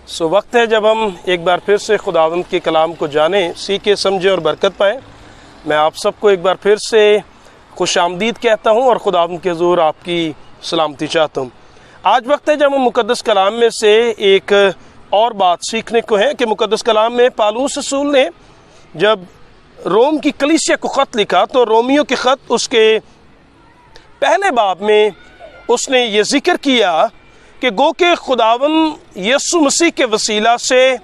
وقت ہے جب ہم ایک بار پھر سے خداوند کے کلام کو جانیں، سیکھیں، سمجھیں اور برکت پائیں۔ میں آپ سب کو ایک بار پھر سے خوش آمدید کہتا ہوں اور خداوند کے حضور آپ کی سلامتی چاہتا ہوں۔ آج وقت ہے جب ہم مقدس کلام میں سے ایک اور بات سیکھنے کو ہے کہ مقدس کلام میں پالوس رسول نے جب روم کی کلیسیا کو خط لکھا تو رومیوں کے خط اس کے پہلے باب میں اس نے یہ ذکر کیا کہ گو کہ خداوند یسوع مسیح کے وسیلہ سے،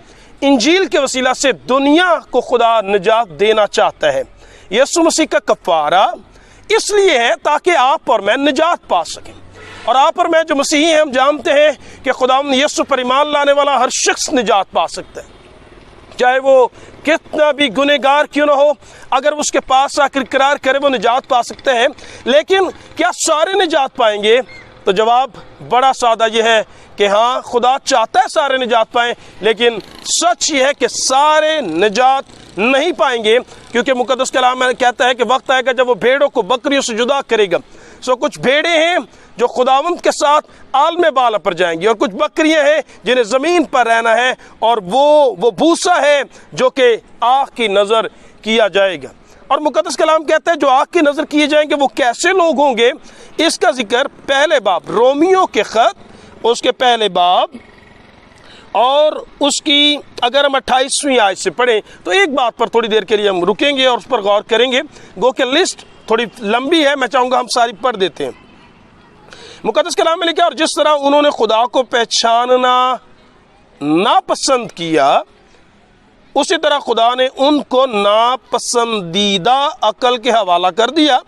انجیل کے وسیلہ سے دنیا کو خدا نجات دینا چاہتا ہے۔ یسوع مسیح کا کفارہ اس لیے ہے تاکہ آپ اور میں نجات پا سکیں، اور آپ اور میں جو مسیحی ہیں ہم جانتے ہیں کہ خداوند یسوع پر ایمان لانے والا ہر شخص نجات پا سکتا ہے، چاہے وہ کتنا بھی گنہگار کیوں نہ ہو۔ اگر اس کے پاس آ کر اقرار کرے وہ نجات پا سکتے ہیں، لیکن کیا سارے نجات پائیں گے؟ تو جواب بڑا سادہ یہ ہے کہ ہاں، خدا چاہتا ہے سارے نجات پائیں، لیکن سچ یہ ہے کہ سارے نجات نہیں پائیں گے، کیونکہ مقدس کلام میں کہتا ہے کہ وقت آئے گا جب وہ بھیڑوں کو بکریوں سے جدا کرے گا۔ کچھ بھیڑیں ہیں جو خداوند کے ساتھ عالم بالا پر جائیں گی، اور کچھ بکریاں ہیں جنہیں زمین پر رہنا ہے، اور وہ بھوسا ہے جو کہ آگ کی نظر کیا جائے گا۔ اور مقدس کلام کہتا ہے جو آگ کی نظر کیے جائیں گے وہ کیسے لوگ ہوں گے؟ اس کا ذکر پہلے باب رومیوں کے خط اس کے پہلے باب اور اس کی اگر ہم 28ویں آیت سے پڑھیں تو ایک بات پر تھوڑی دیر کے لیے ہم رکیں گے اور اس پر غور کریں گے، گو کہ لسٹ تھوڑی لمبی ہے، میں چاہوں گا ہم ساری پڑھ دیتے ہیں۔ مقدس کلام میں لکھا، اور جس طرح انہوں نے خدا کو پہچاننا ناپسند کیا، اسی طرح خدا نے ان کو ناپسندیدہ عقل کے حوالہ کر دیا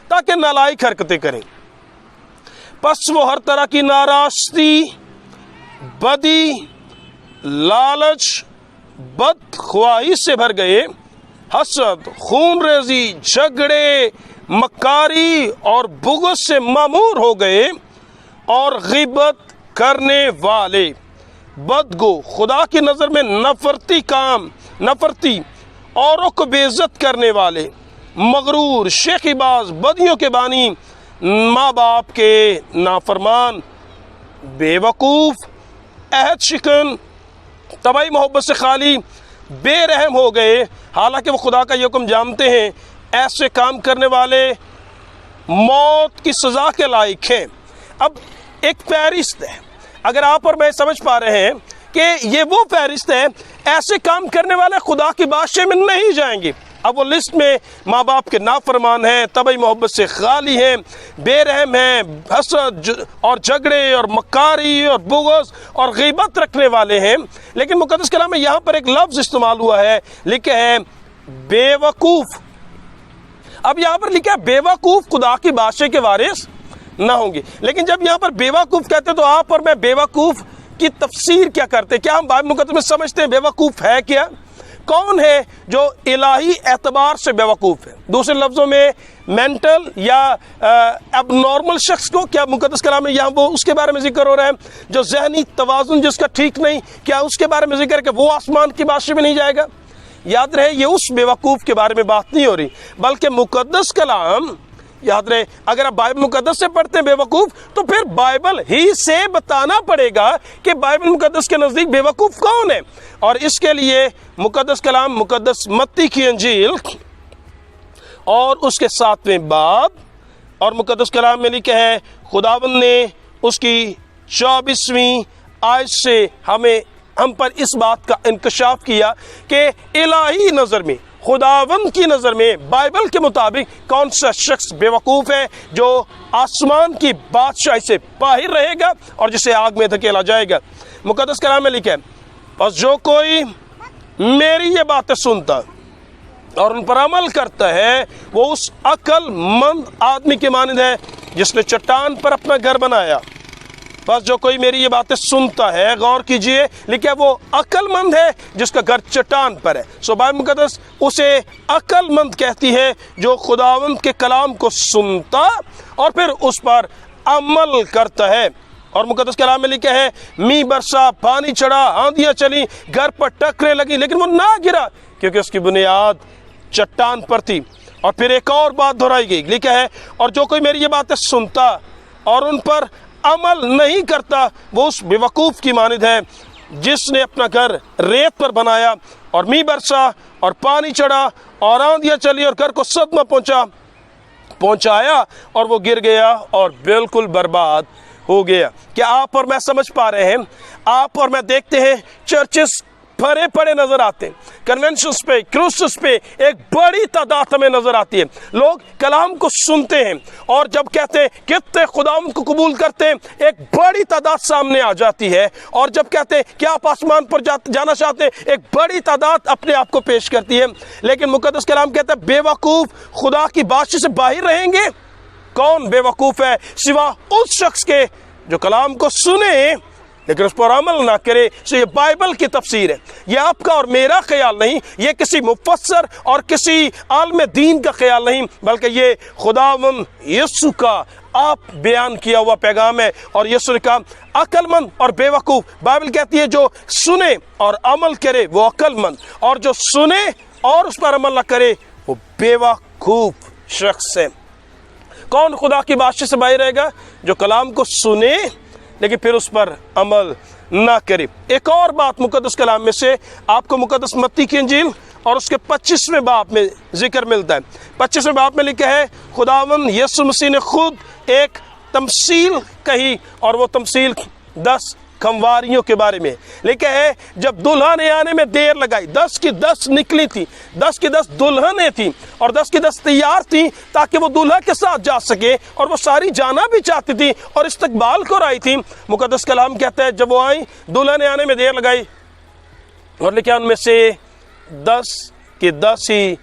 تاکہ نالائق حرکتیں کریں۔ پس وہ ہر طرح کی ناراستی، بدی، لالچ، بدخواہی سے بھر گئے، حسد، خون ریزی، جھگڑے، مکاری اور بغض سے مامور ہو گئے، اور غیبت کرنے والے، بدگو، خدا کی نظر میں نفرتی، اوروں کو بے عزت کرنے والے، مغرور، شیخی باز، بدیوں کے بانی، ماں باپ کے نافرمان، بے وقوف، عہد شکن، طبعی محبت سے خالی، بے رحم ہو گئے، حالانکہ وہ خدا کا یہ حکم جانتے ہیں۔ ایسے کام کرنے والے موت کی سزا کے لائق ہیں۔ اب ایک فہرست ہے، اگر آپ اور میں سمجھ پا رہے ہیں کہ یہ وہ فہرست ہے، ایسے کام کرنے والے خدا کی بادشاہی میں نہیں جائیں گے۔ اب وہ لسٹ میں ماں باپ کے نافرمان ہیں، طبعی محبت سے خالی ہیں، بے رحم ہیں، حسد اور جھگڑے اور مکاری اور بغض اور غیبت رکھنے والے ہیں۔ لیکن مقدس کلام میں یہاں پر ایک لفظ استعمال ہوا ہے، لکھا ہے بے وقوف۔ اب یہاں پر لکھا ہے بے وقوف خدا کی بادشاہی کے وارث نہ ہوں گے۔ لیکن جب یہاں پر بے وقوف کہتے تو آپ اور میں بے وقوف کی تفسیر کیا کرتے؟ کیا ہم بائبل مقدس میں سمجھتے ہیں بے وقوف ہے کیا؟ کون ہے جو الہی اعتبار سے بے وقوف ہے؟ دوسرے لفظوں میں مینٹل یا اب نارمل شخص کو کیا مقدس کلام میں یہاں وہ اس کے بارے میں ذکر ہو رہا ہے جو ذہنی توازن جس کا ٹھیک نہیں، کیا اس کے بارے میں ذکر ہے کہ وہ آسمان کی بادشاہی میں نہیں جائے گا؟ یاد رہے یہ اس بے وقوف کے بارے میں بات نہیں ہو رہی، بلکہ مقدس کلام، یاد رہے اگر آپ بائبل مقدس سے پڑھتے ہیں بے وقوف تو پھر بائبل ہی سے بتانا پڑے گا کہ بائبل مقدس کے نزدیک بے وقوف کون ہے۔ اور اس کے لیے مقدس کلام مقدس متی کی انجیل اور اس کے 7ویں باب اور مقدس کلام میں لکھا ہے، خداوند نے اس کی 24ویں آیت سے ہم پر اس بات کا انکشاف کیا کہ الہی نظر میں، خداوند کی نظر میں، بائبل کے مطابق کون سا شخص بے وقوف ہے جو آسمان کی بادشاہی سے باہر رہے گا اور جسے آگ میں دھکیلا جائے گا۔ مقدس کلام میں لکھا ہے، پس جو کوئی میری یہ باتیں سنتا اور ان پر عمل کرتا ہے وہ اس عقل مند آدمی کے مانند ہے جس نے چٹان پر اپنا گھر بنایا۔ بس جو کوئی میری یہ باتیں سنتا ہے، غور کیجئے، لکھا وہ عقل مند ہے جس کا گھر چٹان پر ہے۔ بائبل مقدس اسے عقل مند کہتی ہے جو خداوند کے کلام کو سنتا اور پھر اس پر عمل کرتا ہے۔ اور مقدس کلام میں لکھا ہے، می برسا، پانی چڑھا، آندیاں چلی، گھر پر ٹکریں لگی لیکن وہ نہ گرا کیونکہ اس کی بنیاد چٹان پر تھی۔ اور پھر ایک اور بات دہرائی گئی، لکھا ہے، اور جو کوئی میری یہ باتیں سنتا اور ان پر عمل نہیں کرتا وہ اس بے وقوف کی مانند ہے جس نے اپنا گھر ریت پر بنایا اور می برسا اور پانی چڑھا اور آندیاں چلی اور گھر کو صدمہ پہنچایا اور وہ گر گیا اور بالکل برباد ہو گیا۔ کیا آپ اور میں سمجھ پا رہے ہیں؟ آپ اور میں دیکھتے ہیں چرچز بھرے پڑے نظر آتے ہیں، کنونشنز پہ، کروسز پہ ایک بڑی تعداد ہمیں نظر آتی ہے۔ لوگ کلام کو سنتے ہیں اور جب کہتے ہیں کتنے خداوند کو قبول کرتے ہیں، ایک بڑی تعداد سامنے آ جاتی ہے، اور جب کہتے ہیں کیا آپ آسمان پر جانا چاہتے ہیں، ایک بڑی تعداد اپنے آپ کو پیش کرتی ہے۔ لیکن مقدس کلام کہتا ہے بے وقوف خدا کی بادشاہی سے باہر رہیں گے۔ کون بے وقوف ہے؟ سوا اس شخص کے جو کلام کو سنے لیکن اس پر عمل نہ کرے۔ یہ بائبل کی تفسیر ہے، یہ آپ کا اور میرا خیال نہیں، یہ کسی مفسر اور کسی عالم دین کا خیال نہیں، بلکہ یہ خداوند یسوع کا آپ بیان کیا ہوا پیغام ہے۔ اور یسوع نے کہا عقل مند اور بے وقوف، بائبل کہتی ہے جو سنے اور عمل کرے وہ عقل مند، اور جو سنے اور اس پر عمل نہ کرے وہ بے وقوف شخص ہے۔ کون خدا کی بادشاہی سے باہر رہے گا؟ جو کلام کو سنے لیکن پھر اس پر عمل نہ کرے۔ ایک اور بات مقدس کلام میں سے آپ کو مقدس متی کی انجیل اور اس کے 25ویں باب میں ذکر ملتا ہے۔ 25ویں باب میں لکھا ہے خداوند یسوع مسیح نے خود ایک تمثیل کہی، اور وہ تمثیل 10 کھمواریوں کے بارے میں لکھا ہے۔ جب دلہا نے آنے میں دیر لگائی، 10 کی 10 نکلی تھی، 10 کی 10 دلہنیں تھیں اور 10 کی 10 تیار تھیں تاکہ وہ دلہا کے ساتھ جا سکے، اور وہ ساری جانا بھی چاہتی تھی اور استقبال کو آئی تھی۔ مقدس کلام کہتا ہے جب وہ آئیں، دلہا نے آنے میں دیر لگائی، اور لکھا ان میں سے 10 کی 10 ہی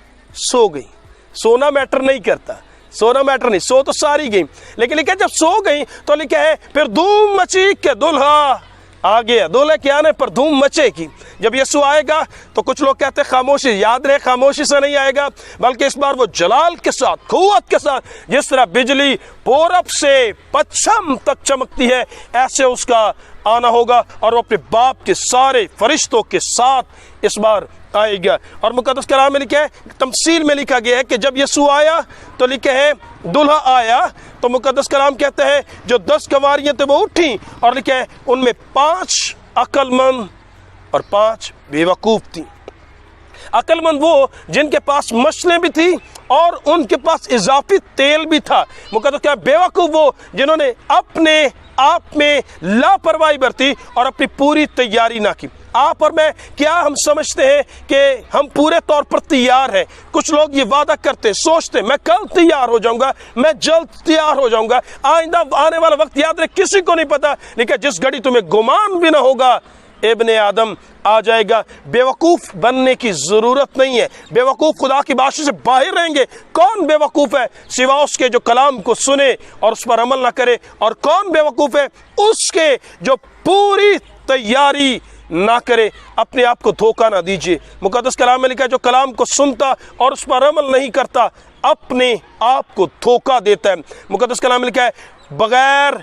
سو گئی۔ سونا میٹر نہیں کرتا، سونا میٹر نہیں، سو تو ساری گئی، لیکن لکھا جب سو گئی تو لکھا ہے پھر دھوم مچی کہ دلہا آ گیا۔ دلہے کے آنے پر دھوم مچے گی۔ جب یسوع آئے گا تو کچھ لوگ کہتے ہیں خاموشی، یاد رہے خاموشی سے نہیں آئے گا، بلکہ اس بار وہ جلال کے ساتھ، قوت کے ساتھ، جس طرح بجلی پورب سے پچھم تک چمکتی ہے ایسے اس کا آنا ہوگا، اور وہ اپنے باپ کے سارے فرشتوں کے ساتھ اس بار آئے گا۔ اور مقدس کلام میں لکھا ہے، تمثیل میں لکھا گیا ہے کہ جب یسوع آیا تو لکھا ہے دلہا آیا، تو مقدس کلام کہتا ہے جو 10 کنواریاں تھیں وہ اٹھیں، اور لکھا ہے ان میں 5 عقل مند اور 5 بے وقوف تھیں۔ عقل مند وہ جن کے پاس مشلیں بھی تھی اور ان کے پاس اضافی تیل بھی تھا۔ مقدس کلام بے وقوف وہ جنہوں نے اپنے آپ میں لاپرواہی برتی اور اپنی پوری تیاری نہ کی۔ آپ اور میں کیا ہم سمجھتے ہیں کہ ہم پورے طور پر تیار ہیں؟ کچھ لوگ یہ وعدہ کرتے سوچتے میں کل تیار ہو جاؤں گا، میں جلد تیار ہو جاؤں گا، آئندہ آنے والا وقت یاد رہے کسی کو نہیں پتا، لیکن جس گھڑی تمہیں گمان بھی نہ ہوگا ابن آدم آ جائے گا۔ بے وقوف بننے کی ضرورت نہیں ہے۔ بے وقوف خدا کی بادشاہی سے باہر رہیں گے۔ کون بے وقوف ہے؟ سوا اس کے جو کلام کو سنے اور اس پر عمل نہ کرے۔ اور کون بے وقوف ہے؟ اس کے جو پوری تیاری نہ کرے۔ اپنے آپ کو دھوکہ نہ دیجیے۔ مقدس کلام میں لکھا ہے جو کلام کو سنتا اور اس پر عمل نہیں کرتا اپنے آپ کو دھوکہ دیتا ہے۔ مقدس کلام میں لکھا ہے بغیر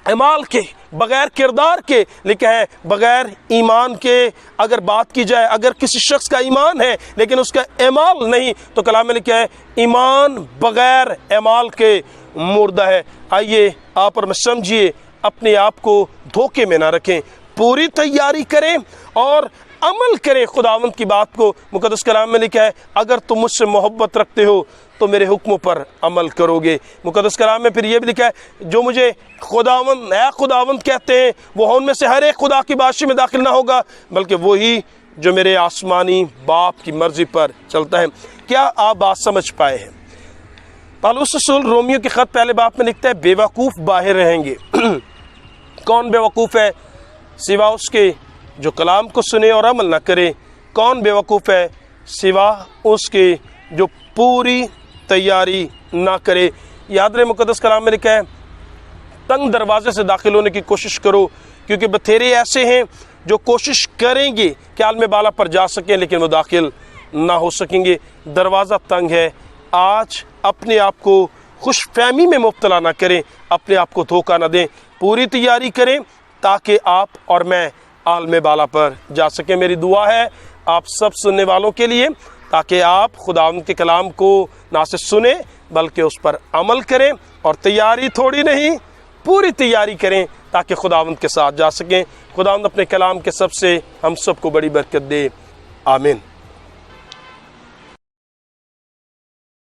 اعمال کے، بغیر کردار کے، لکھا ہے بغیر ایمان کے اگر بات کی جائے، اگر کسی شخص کا ایمان ہے لیکن اس کا اعمال نہیں، تو کلام میں لکھا ہے ایمان بغیر اعمال کے مردہ ہے۔ آئیے آپ اور میں سمجھیے، اپنے آپ کو دھوکے میں نہ رکھیں، پوری تیاری کریں اور عمل کریں خداوند کی بات کو۔ مقدس کلام میں لکھا ہے اگر تم مجھ سے محبت رکھتے ہو تو میرے حکموں پر عمل کرو گے۔ مقدس کلام میں پھر یہ بھی لکھا ہے جو مجھے خداوند اے خداوند کہتے ہیں وہ ان میں سے ہر ایک خدا کی بادشاہی میں داخل نہ ہوگا، بلکہ وہی جو میرے آسمانی باپ کی مرضی پر چلتا ہے۔ کیا آپ بات سمجھ پائے ہیں؟ پالوس رسول رومیو کے خط پہلے باب میں لکھتا ہے بے وقوف باہر رہیں گے۔ کون بے وقوف ہے؟ سوا اس کے جو کلام کو سنے اور عمل نہ کرے۔ کون بے وقوف ہے؟ سوا اس کے جو پوری تیاری نہ کرے۔ یاد رہے مقدس کلام میں لکھا ہے تنگ دروازے سے داخل ہونے کی کوشش کرو، کیونکہ بتھیرے ایسے ہیں جو کوشش کریں گے کہ عالم بالا پر جا سکیں لیکن وہ داخل نہ ہو سکیں گے۔ دروازہ تنگ ہے۔ آج اپنے آپ کو خوش فہمی میں مبتلا نہ کریں، اپنے آپ کو دھوکہ نہ دیں، پوری تیاری کریں تاکہ آپ اور میں عالم بالا پر جا سکیں۔ میری دعا ہے آپ سب سننے والوں کے لیے تاکہ آپ خداوند کے کلام کو نہ صرف سنیں بلکہ اس پر عمل کریں، اور تیاری تھوڑی نہیں، پوری تیاری کریں تاکہ خداوند کے ساتھ جا سکیں۔ خداوند اپنے کلام کے سب سے ہم سب کو بڑی برکت دے، آمین۔